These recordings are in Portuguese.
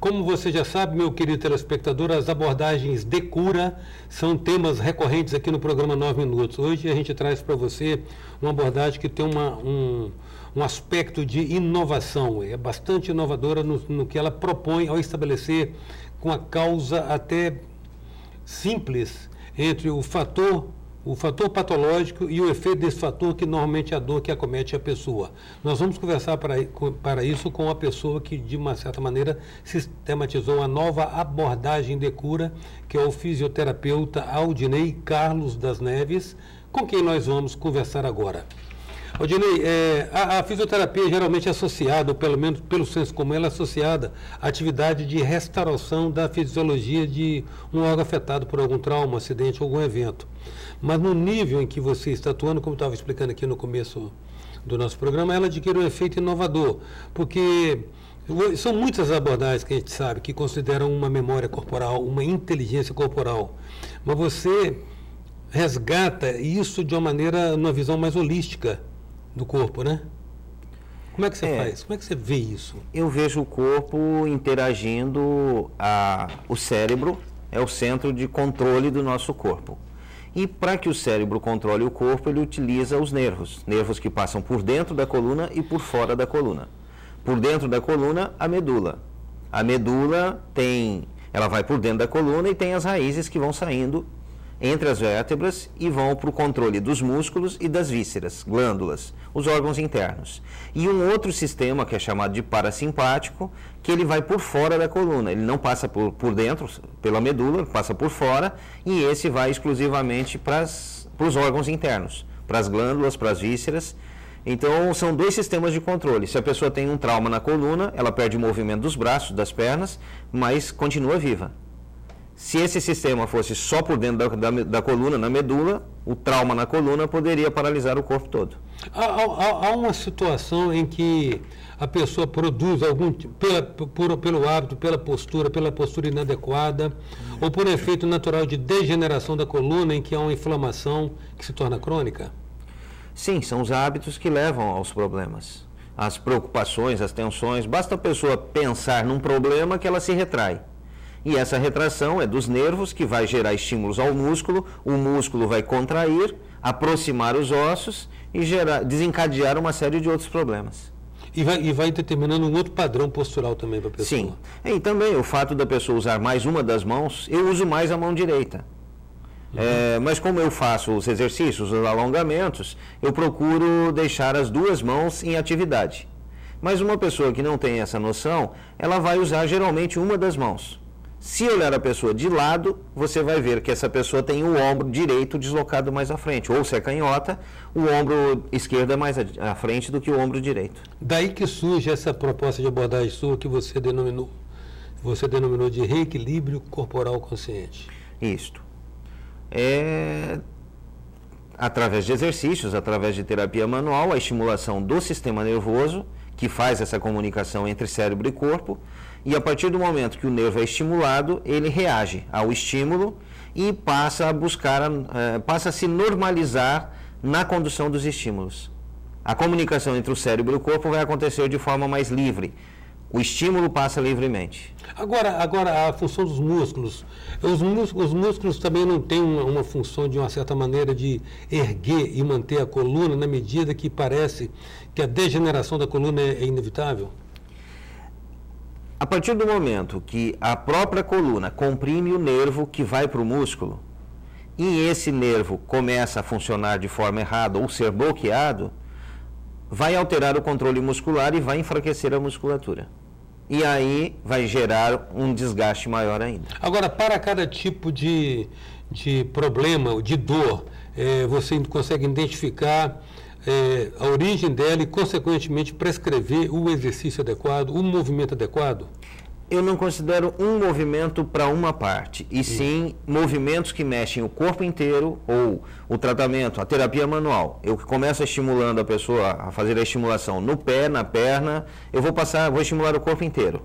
Como você já sabe, meu querido telespectador, as abordagens de cura são temas recorrentes aqui no programa 9 Minutos. Hoje a gente traz para você uma abordagem que tem um aspecto de inovação. É bastante inovadora no que ela propõe ao estabelecer com a causa até simples entre o fator patológico e o efeito desse fator, que normalmente é a dor que acomete a pessoa. Nós vamos conversar para isso com uma pessoa que, de uma certa maneira, sistematizou uma nova abordagem de cura, que é o fisioterapeuta Aldinei Carlos das Neves, com quem nós vamos conversar agora. Aldinei, a fisioterapia geralmente é associada, ou pelo menos pelo senso comum, ela é associada à atividade de restauração da fisiologia de um órgão afetado por algum trauma, acidente ou algum evento. Mas no nível em que você está atuando, como eu estava explicando aqui no começo do nosso programa, ela adquire um efeito inovador, porque são muitas abordagens que a gente sabe que consideram uma memória corporal, uma inteligência corporal, mas você resgata isso de uma maneira, numa visão mais holística do corpo, né? Como é que você faz? Como é que você vê isso? Eu vejo o corpo interagindo, o cérebro é o centro de controle do nosso corpo. E para que o cérebro controle o corpo, ele utiliza os nervos que passam por dentro da coluna e por fora da coluna. Por dentro da coluna, a medula. A medula ela vai por dentro da coluna e tem as raízes que vão saindo entre as vértebras e vão para o controle dos músculos e das vísceras, glândulas, os órgãos internos. E um outro sistema, que é chamado de parasimpático, que ele vai por fora da coluna. Ele não passa por dentro, pela medula, passa por fora, e esse vai exclusivamente para os órgãos internos, para as glândulas, para as vísceras. Então, são dois sistemas de controle. Se a pessoa tem um trauma na coluna, ela perde o movimento dos braços, das pernas, mas continua viva. Se esse sistema fosse só por dentro da coluna, na medula, o trauma na coluna poderia paralisar o corpo todo. Há uma situação em que a pessoa produz pelo hábito, pela postura inadequada, ou por efeito natural de degeneração da coluna, em que há uma inflamação que se torna crônica? Sim, são os hábitos que levam aos problemas. As preocupações, as tensões. Basta a pessoa pensar num problema que ela se retrai. E essa retração é dos nervos, que vai gerar estímulos ao músculo, o músculo vai contrair, aproximar os ossos e desencadear uma série de outros problemas. E vai determinando um outro padrão postural também para a pessoa. Sim. E também o fato da pessoa usar mais uma das mãos, eu uso mais a mão direita. Mas como eu faço os exercícios, os alongamentos, eu procuro deixar as duas mãos em atividade. Mas uma pessoa que não tem essa noção, ela vai usar geralmente uma das mãos. Se olhar a pessoa de lado, você vai ver que essa pessoa tem o ombro direito deslocado mais à frente. Ou se é canhota, o ombro esquerdo é mais à frente do que o ombro direito. Daí que surge essa proposta de abordagem sua que você denominou de reequilíbrio corporal consciente. Isto. Através de exercícios, através de terapia manual, a estimulação do sistema nervoso, que faz essa comunicação entre cérebro e corpo, e a partir do momento que o nervo é estimulado, ele reage ao estímulo e passa a se normalizar na condução dos estímulos. A comunicação entre o cérebro e o corpo vai acontecer de forma mais livre. O estímulo passa livremente. Agora a função dos músculos. Os músculos também não têm uma função, de uma certa maneira, de erguer e manter a coluna, na medida que parece que a degeneração da coluna é inevitável? A partir do momento que a própria coluna comprime o nervo que vai para o músculo, e esse nervo começa a funcionar de forma errada ou ser bloqueado, vai alterar o controle muscular e vai enfraquecer a musculatura. E aí vai gerar um desgaste maior ainda. Agora, para cada tipo de problema, de dor, você consegue identificar a origem dela e, consequentemente, prescrever o exercício adequado, o movimento adequado? Eu não considero um movimento para uma parte, e sim movimentos que mexem o corpo inteiro, ou o tratamento, a terapia manual. Eu começo estimulando a pessoa a fazer a estimulação no pé, na perna, vou estimular o corpo inteiro.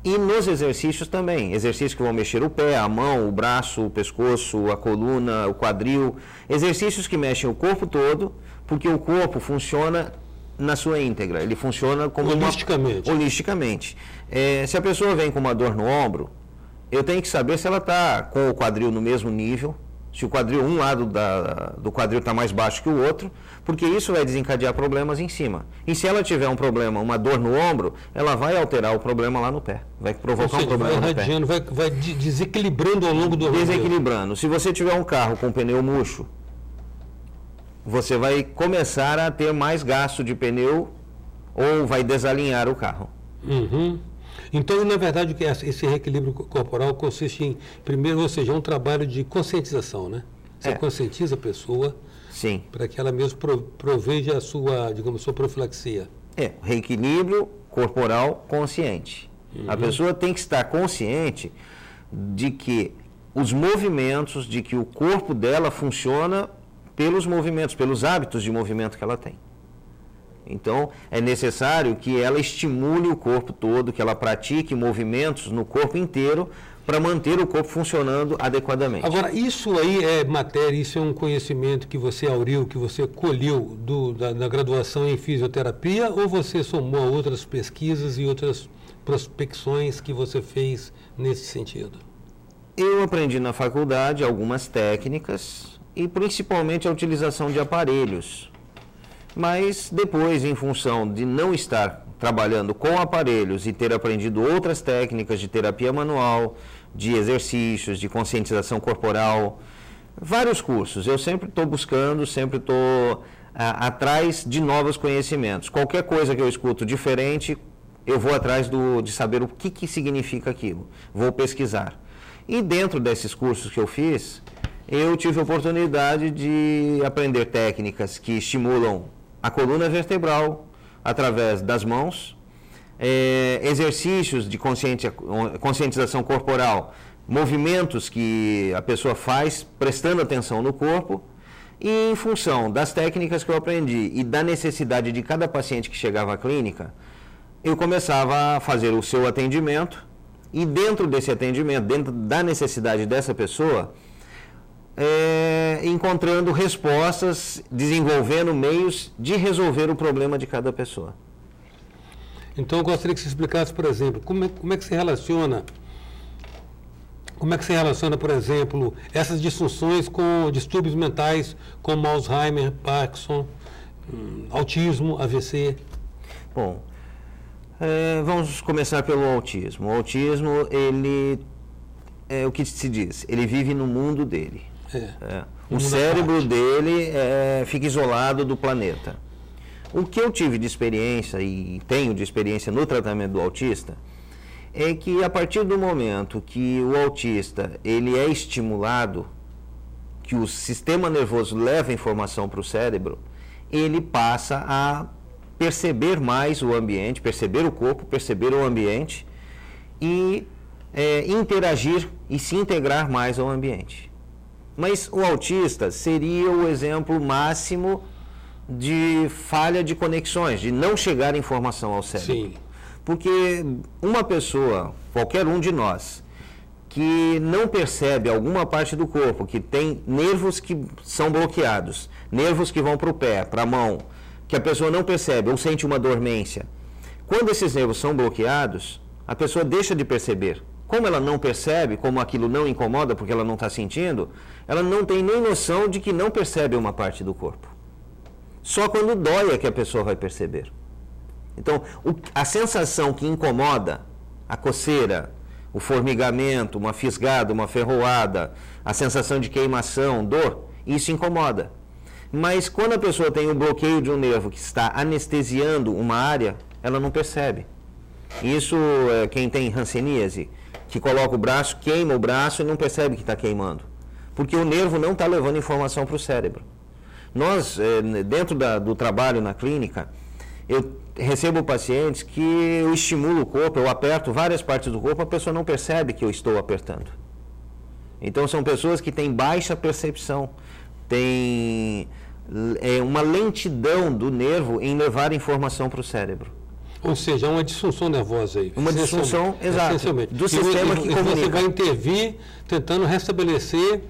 E nos exercícios também, exercícios que vão mexer o pé, a mão, o braço, o pescoço, a coluna, o quadril, exercícios que mexem o corpo todo, porque o corpo funciona na sua íntegra, ele funciona como holisticamente. Se a pessoa vem com uma dor no ombro, eu tenho que saber se ela está com o quadril no mesmo nível, se o quadril, um lado do quadril está mais baixo que o outro, porque isso vai desencadear problemas em cima. E se ela tiver um problema, uma dor no ombro, ela vai alterar o problema lá no pé, vai provocar um problema no pé. Vai desequilibrando ao longo do rodeo. Desequilibrando. Se você tiver um carro com pneu murcho, você vai começar a ter mais gasto de pneu ou vai desalinhar o carro. Uhum. Então, na verdade, esse reequilíbrio corporal consiste em, primeiro, ou seja, um trabalho de conscientização, né? Você conscientiza a pessoa para que ela mesmo proveja a sua, digamos, sua profilaxia. Reequilíbrio corporal consciente. Uhum. A pessoa tem que estar consciente de que os movimentos, de que o corpo dela funciona pelos movimentos, pelos hábitos de movimento que ela tem. Então, é necessário que ela estimule o corpo todo, que ela pratique movimentos no corpo inteiro para manter o corpo funcionando adequadamente. Agora, isso aí é matéria, isso é um conhecimento que você auriu, que você colheu da graduação em fisioterapia, ou você somou a outras pesquisas e outras prospecções que você fez nesse sentido? Eu aprendi na faculdade algumas técnicas e principalmente a utilização de aparelhos. Mas depois, em função de não estar trabalhando com aparelhos e ter aprendido outras técnicas de terapia manual, de exercícios, de conscientização corporal, vários cursos, eu sempre estou buscando, sempre estou atrás de novos conhecimentos. Qualquer coisa que eu escuto diferente, eu vou atrás de saber o que significa aquilo. Vou pesquisar. E dentro desses cursos que eu fiz, eu tive a oportunidade de aprender técnicas que estimulam a coluna vertebral através das mãos, exercícios de conscientização corporal, movimentos que a pessoa faz prestando atenção no corpo, e em função das técnicas que eu aprendi e da necessidade de cada paciente que chegava à clínica, eu começava a fazer o seu atendimento, e dentro desse atendimento, dentro da necessidade dessa pessoa, encontrando respostas, desenvolvendo meios de resolver o problema de cada pessoa. Então, eu gostaria que você explicasse, por exemplo, como é que se relaciona, por exemplo, essas disfunções com distúrbios mentais como Alzheimer, Parkinson, autismo, AVC? Bom, vamos começar pelo autismo. O autismo, ele é o que se diz, ele vive no mundo dele. O cérebro dele fica isolado do planeta. O que eu tive de experiência e tenho de experiência no tratamento do autista é que a partir do momento que o autista ele é estimulado, que o sistema nervoso leva informação para o cérebro, ele passa a perceber mais o ambiente, perceber o corpo, perceber o ambiente e interagir e se integrar mais ao ambiente. Mas o autista seria o exemplo máximo de falha de conexões, de não chegar informação ao cérebro. Sim. Porque uma pessoa, qualquer um de nós, que não percebe alguma parte do corpo, que tem nervos que são bloqueados, nervos que vão para o pé, para a mão, que a pessoa não percebe ou sente uma dormência, quando esses nervos são bloqueados, a pessoa deixa de perceber. Como ela não percebe, como aquilo não incomoda porque ela não está sentindo, ela não tem nem noção de que não percebe uma parte do corpo. Só quando dói é que a pessoa vai perceber. Então, a sensação que incomoda, a coceira, o formigamento, uma fisgada, uma ferroada, a sensação de queimação, dor, isso incomoda. Mas quando a pessoa tem um bloqueio de um nervo que está anestesiando uma área, ela não percebe. Isso é quem tem hanseníase, que coloca o braço, queima o braço e não percebe que está queimando. Porque o nervo não está levando informação para o cérebro. Nós, dentro do trabalho na clínica, eu recebo pacientes que eu estimulo o corpo, eu aperto várias partes do corpo, a pessoa não percebe que eu estou apertando. Então são pessoas que têm baixa percepção, têm uma lentidão do nervo em levar informação para o cérebro. Ou seja, uma disfunção nervosa aí. Uma disfunção, exato, do sistema que comunica. Você vai intervir tentando restabelecer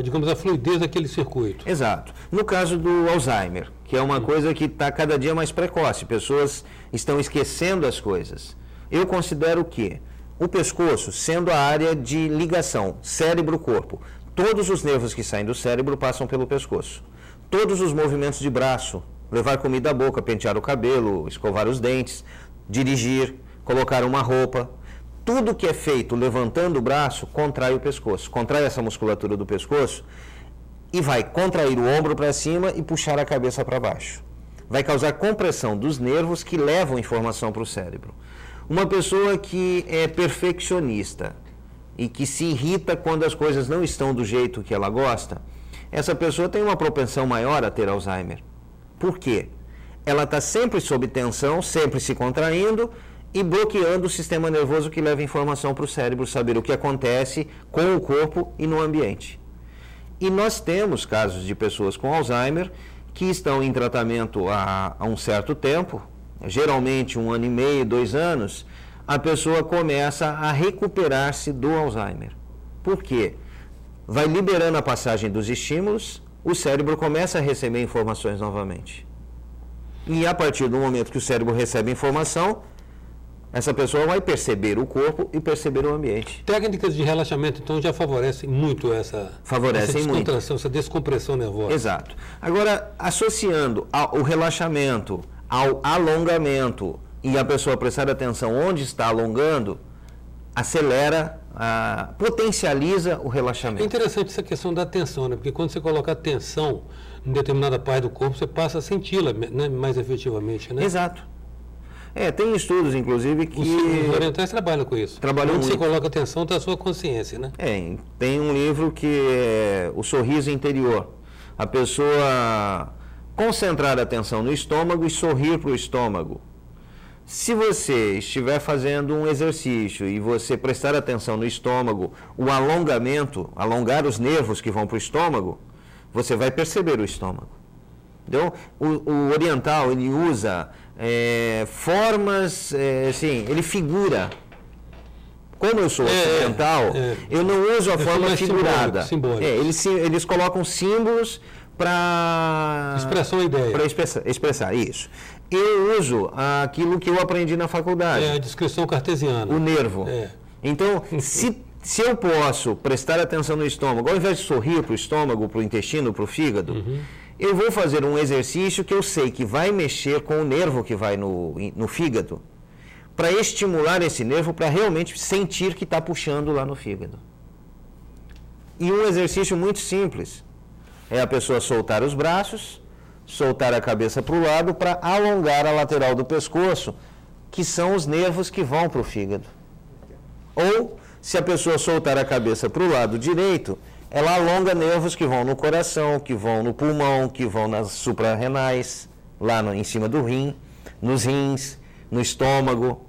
digamos, a fluidez daquele circuito. Exato. No caso do Alzheimer, que é uma coisa que está cada dia mais precoce, pessoas estão esquecendo as coisas. Eu considero que o pescoço, sendo a área de ligação cérebro-corpo, todos os nervos que saem do cérebro passam pelo pescoço. Todos os movimentos de braço, levar comida à boca, pentear o cabelo, escovar os dentes, dirigir, colocar uma roupa, tudo que é feito levantando o braço contrai o pescoço, contrai essa musculatura do pescoço e vai contrair o ombro para cima e puxar a cabeça para baixo. Vai causar compressão dos nervos que levam informação para o cérebro. Uma pessoa que é perfeccionista e que se irrita quando as coisas não estão do jeito que ela gosta, essa pessoa tem uma propensão maior a ter Alzheimer. Por quê? Ela está sempre sob tensão, sempre se contraindo e bloqueando o sistema nervoso que leva informação para o cérebro saber o que acontece com o corpo e no ambiente. E nós temos casos de pessoas com Alzheimer que estão em tratamento há um certo tempo, geralmente 1 ano e meio, 2 anos, a pessoa começa a recuperar-se do Alzheimer. Por quê? Vai liberando a passagem dos estímulos, o cérebro começa a receber informações novamente. E a partir do momento que o cérebro recebe informação, essa pessoa vai perceber o corpo e perceber o ambiente. Técnicas de relaxamento, então, já favorecem muito essa descontração, essa descompressão nervosa. Exato. Agora, associando o relaxamento ao alongamento e a pessoa prestar atenção onde está alongando, acelera, potencializa o relaxamento. É interessante essa questão da tensão, né? Porque quando você coloca a tensão em determinada parte do corpo, você passa a senti-la, né, mais efetivamente, né? Exato. Tem estudos, inclusive, que... Os orientais trabalham com isso. Trabalham Onde muito. você coloca a atenção, está a sua consciência, né? Tem um livro que é O Sorriso Interior. A pessoa concentrar a atenção no estômago e sorrir para o estômago. Se você estiver fazendo um exercício e você prestar atenção no estômago, o alongamento, alongar os nervos que vão para o estômago, você vai perceber o estômago. Então, o oriental, ele usa formas, assim, ele figura. Como eu sou ocidental, eu não uso a forma figurada. Simbólico. Eles colocam símbolos para... Expressar uma ideia. Para expressar, isso. Eu uso aquilo que eu aprendi na faculdade. A descrição cartesiana. O nervo. Então, se eu posso prestar atenção no estômago, ao invés de sorrir para o estômago, para o intestino, para o fígado, eu vou fazer um exercício que eu sei que vai mexer com o nervo que vai no fígado, para estimular esse nervo, para realmente sentir que está puxando lá no fígado. E um exercício muito simples é a pessoa soltar os braços, soltar a cabeça para o lado para alongar a lateral do pescoço, que são os nervos que vão para o fígado. Ou, se a pessoa soltar a cabeça para o lado direito, ela alonga nervos que vão no coração, que vão no pulmão, que vão nas suprarrenais, lá em cima do rim, nos rins, no estômago.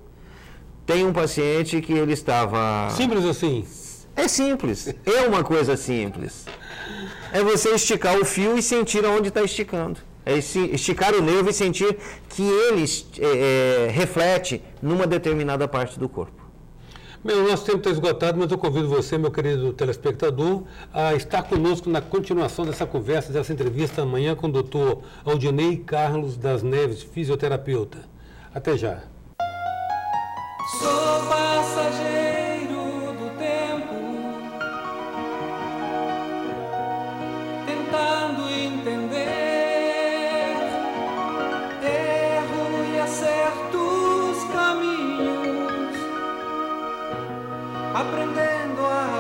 Tem um paciente que ele estava... Simples assim? É simples, é uma coisa simples. É você esticar o fio e sentir aonde está esticando. É esticar o nervo e sentir que ele reflete numa determinada parte do corpo. Meu, o nosso tempo está esgotado, mas eu convido você, meu querido telespectador, a estar conosco na continuação dessa conversa, dessa entrevista amanhã com o Dr. Aldinei Carlos das Neves, fisioterapeuta. Até já. Sou passageiro do tempo, tentando entender, erro e acerto os caminhos, aprendendo a